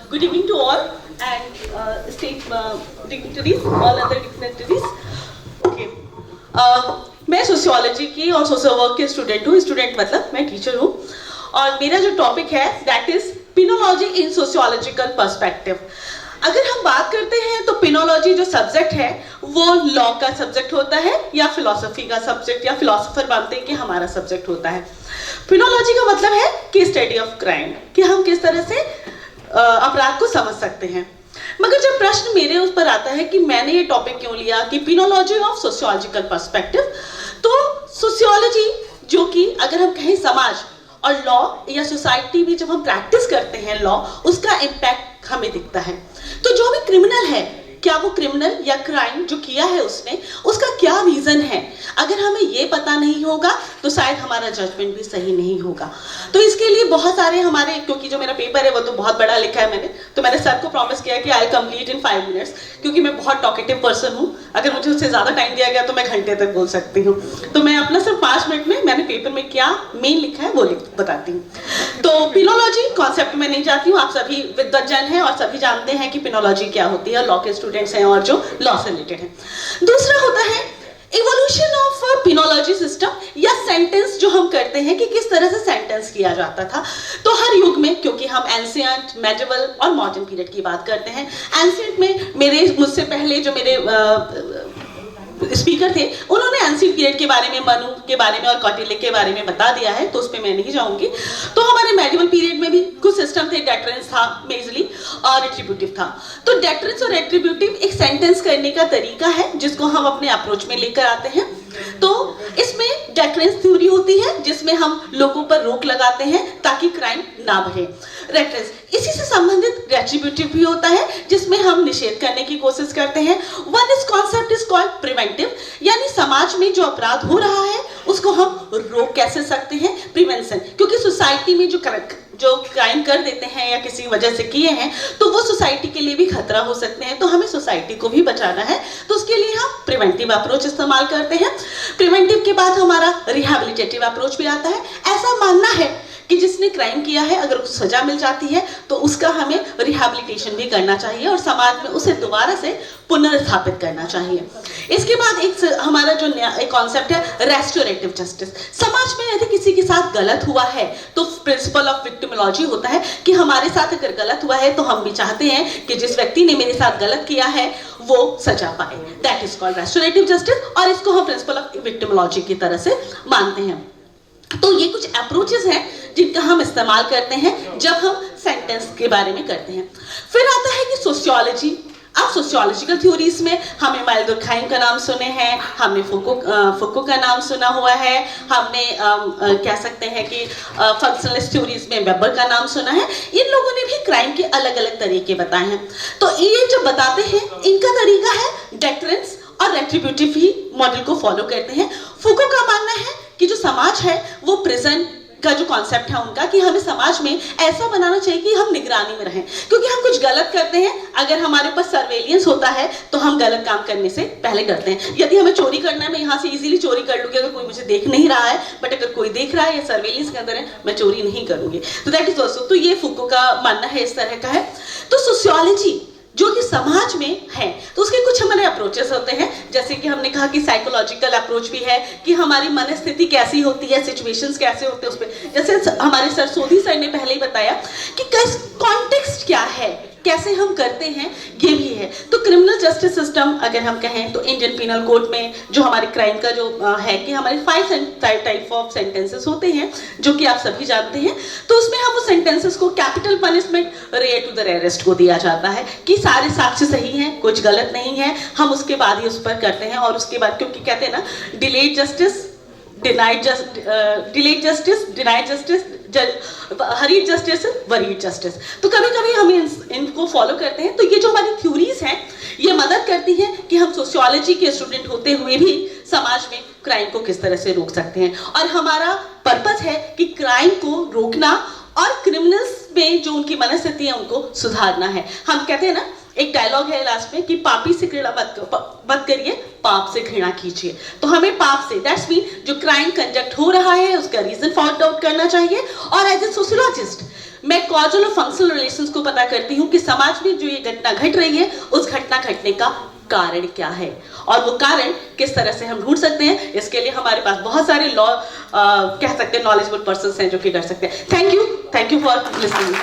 Good evening to all and state dignitaries, all other dignitaries. Okay. मैं sociology की और social work के student हूँ. स्टूडेंट मतलब मैं टीचर हूँ और मेरा जो टॉपिक है that is penology in sociological perspective. अगर हम बात करते हैं तो पिनोलॉजी जो सब्जेक्ट है वो लॉ का सब्जेक्ट होता है या फिलोसफी का सब्जेक्ट या फिलोसोफर मानते हैं कि हमारा सब्जेक्ट होता है. पिनोलॉजी का मतलब है कि स्टडी ऑफ क्राइम, कि हम किस तरह से अपराध को समझ सकते हैं. मगर जब प्रश्न मेरे उस पर आता है कि मैंने ये टॉपिक क्यों लिया कि पिनोलॉजी ऑफ सोशियोलॉजिकल पर्सपेक्टिव, तो सोशियोलॉजी जो कि अगर हम कहें समाज और लॉ या सोसाइटी में जब हम प्रैक्टिस करते हैं लॉ, उसका इम्पैक्ट हमें दिखता है. तो जो भी क्रिमिनल है, क्या वो क्रिमिनल या क्राइम जो किया है उसने, उसका क्या रीजन है, अगर हमें ये पता नहीं होगा तो शायद हमारा जजमेंट भी सही नहीं होगा. तो इसके लिए बहुत सारे हमारे, क्योंकि जो मेरा पेपर है वो तो बहुत बड़ा लिखा है मैंने, तो मैंने सर को प्रॉमिस किया कि आई कंप्लीट इन 5 मिनट्स, क्योंकि मैं बहुत टॉकेटिव पर्सन हूँ. अगर मुझे उससे ज्यादा टाइम दिया गया तो मैं घंटे तक बोल सकती हूँ. तो मैं अपना सिर्फ 5 मिनट में मैंने पेपर में क्या मेन लिखा है वो बताती हूँ. तो पिनोलॉजी कॉन्सेप्ट में नहीं जाती हूँ, आप सभी विद्वजन हैं और सभी जानते हैं कि पिनोलॉजी क्या होती है, लॉ के स्टूडेंट्स हैं और जो लॉ से रिलेटेड है. दूसरा होता है इवोल्यूशन ऑफ पिनोलॉजी सिस्टम या सेंटेंस जो हम करते हैं कि किस तरह से सेंटेंस किया जाता था. तो हर युग में, क्योंकि हम एंशिएंट, मेडिवल और मॉडर्न पीरियड की बात करते हैं, एंशिएंट में मुझसे पहले जो मेरे स्पीकर थे उन्होंने एंशिएंट पीरियड के बारे में, मनु के बारे में और कौटिल्य के बारे में बता दिया है, तो उस पर मैं नहीं जाऊंगी. तो हमारे मेडिवल पीरियड में भी कुछ सिस्टम थे, डेटरेंस था मेजली और रेट्रिब्यूटिव था. तो डेटरेंस और रेट्रिब्यूटिव एक सेंटेंस करने का तरीका है जिसको हम अपने अप्रोच में लेकर आते हैं. तो इसमें डेटरेंस थ्योरी होती है जिसमें हम लोगों पर रोक लगाते हैं ताकि क्राइम ना बढ़े. रेटरेंस इसी से संबंधित रेट्रिब्यूटिव भी होता है जिसमें हम निषेध करने की कोशिश करते हैं. वन इस कॉन्सेप्ट इज कॉल्ड प्रिवेंटिव, यानी समाज में जो अपराध हो रहा है उसको हम रोक कैसे सकते हैं, प्रिवेंशन. क्योंकि सोसाइटी में जो क्राइम कर देते हैं या किसी वजह से किए हैं तो वो सोसाइटी के लिए भी खतरा हो सकते हैं, तो हमें सोसाइटी को भी बचाना है. तो उसके लिए हम प्रिवेंटिव अप्रोच इस्तेमाल करते हैं. प्रिवेंटिव के बाद हमारा रिहैबिलिटेटिव अप्रोच भी आता है. ऐसा मानना है कि जिसने क्राइम किया है अगर उसको सजा मिल जाती है तो उसका हमें रिहैबिलिटेशन भी करना चाहिए और समाज में उसे दोबारा से पुनर्स्थापित करना चाहिए. इसके बाद एक हमारा जो एक कॉन्सेप्ट है रेस्टोरेटिव जस्टिस. समाज में यदि किसी के साथ गलत हुआ है तो प्रिंसिपल ऑफ विक्टिमोलॉजी होता है कि हमारे साथ अगर गलत हुआ है तो हम भी चाहते हैं कि जिस व्यक्ति ने मेरे साथ गलत किया है वो सजा पाए. That is called restorative justice और इसको हम प्रिंसिपल ऑफ विक्टिमोलॉजी की तरह से मानते हैं. तो ये कुछ अप्रोचेस हैं जिनका हम इस्तेमाल करते हैं जब हम सेंटेंस के बारे में करते हैं. फिर आता है कि सोशियोलॉजी. अब सोशियोलॉजिकल थ्योरीज में हमने माइकल दुर्खाइम का नाम सुने हैं, हमने फुको का नाम सुना हुआ है, हमने कह सकते हैं कि फंक्शनलिस्ट थ्योरीज में वेबर का नाम सुना है. इन लोगों ने भी क्राइम के अलग अलग तरीके बताए हैं. तो ये जो बताते हैं इनका तरीका है डेटरेंस और रेट्रिब्यूटिव ही मॉडल को फॉलो करते हैं. फुको का मानना है कि जो समाज है वो प्रिजन का जो कॉन्सेप्ट है उनका, कि हमें समाज में ऐसा बनाना चाहिए कि हम निगरानी में रहें. क्योंकि हम कुछ गलत करते हैं, अगर हमारे पास सर्वेलियंस होता है तो हम गलत काम करने से पहले करते हैं. यदि हमें चोरी करना है, मैं यहाँ से इजीली चोरी कर लूंगी अगर कोई मुझे देख नहीं रहा है, बट अगर कोई देख रहा है या सर्वेलियंस के अंदर है, मैं चोरी नहीं करूंगी. तो दैट इज ऑल्सो, तो ये फुको का मानना है, इस तरह का है. तो सोशियोलॉजी जो कि समाज में है तो उसके कुछ हमारे अप्रोचेस होते हैं, जैसे कि हमने कहा कि साइकोलॉजिकल अप्रोच भी है कि हमारी मनस्थिति कैसी होती है, सिचुएशंस कैसे होते हैं उस पर. जैसे हमारे सर सोधी सर ने पहले ही बताया कि कॉन्टेक्स्ट क्या है, कैसे हम करते हैं, ये भी है. तो क्रिमिनल जस्टिस सिस्टम अगर हम कहें तो इंडियन पिनल कोड में जो हमारे क्राइम का जो है कि हमारे 5 टाइप ऑफ सेंटेंसेस होते हैं जो कि आप सभी जानते हैं. तो उसमें हम उस सेंटेंसेस को capital punishment, rare to the rarest को दिया जाता है कि सारे साक्ष्य सही हैं, कुछ गलत नहीं है, हम उसके बाद ही उस पर करते हैं. और उसके बाद, क्योंकि कहते हैं ना delayed justice, denied justice, hurried justice, worried justice. तो कभी कभी हम इनको फॉलो करते हैं. तो ये जो हमारी थ्योरीज हैं ये मदद करती है कि हम सोशियोलॉजी के स्टूडेंट होते हुए भी समाज में क्राइम को किस तरह से रोक सकते हैं. और हमारा पर्पस है कि क्राइम को रोकना और क्रिमिनल्स में जो उनकी मनस्थिति है उनको सुधारना है. हम कहते हैं ना, एक डायलॉग है लास्ट में कि पापी से घृणा मत करिए, पाप से घृणा कीजिए. तो हमें पाप से, दैट्स मीन जो क्राइम कंडक्ट हो रहा है उसका रीजन फाइंड आउट करना चाहिए. और एज ए सोशियोलॉजिस्ट मैं कॉजल और फंक्शनल रिलेशंस को पता करती हूँ कि समाज में जो ये घटना घट रही है उस घटना घटने का कारण क्या है और वो कारण किस तरह से हम ढूंढ सकते हैं। इसके लिए हमारे पास बहुत सारे कह सकते हैं नॉलेजेबल पर्संस हैं जो कि कर सकते हैं। Thank you for listening.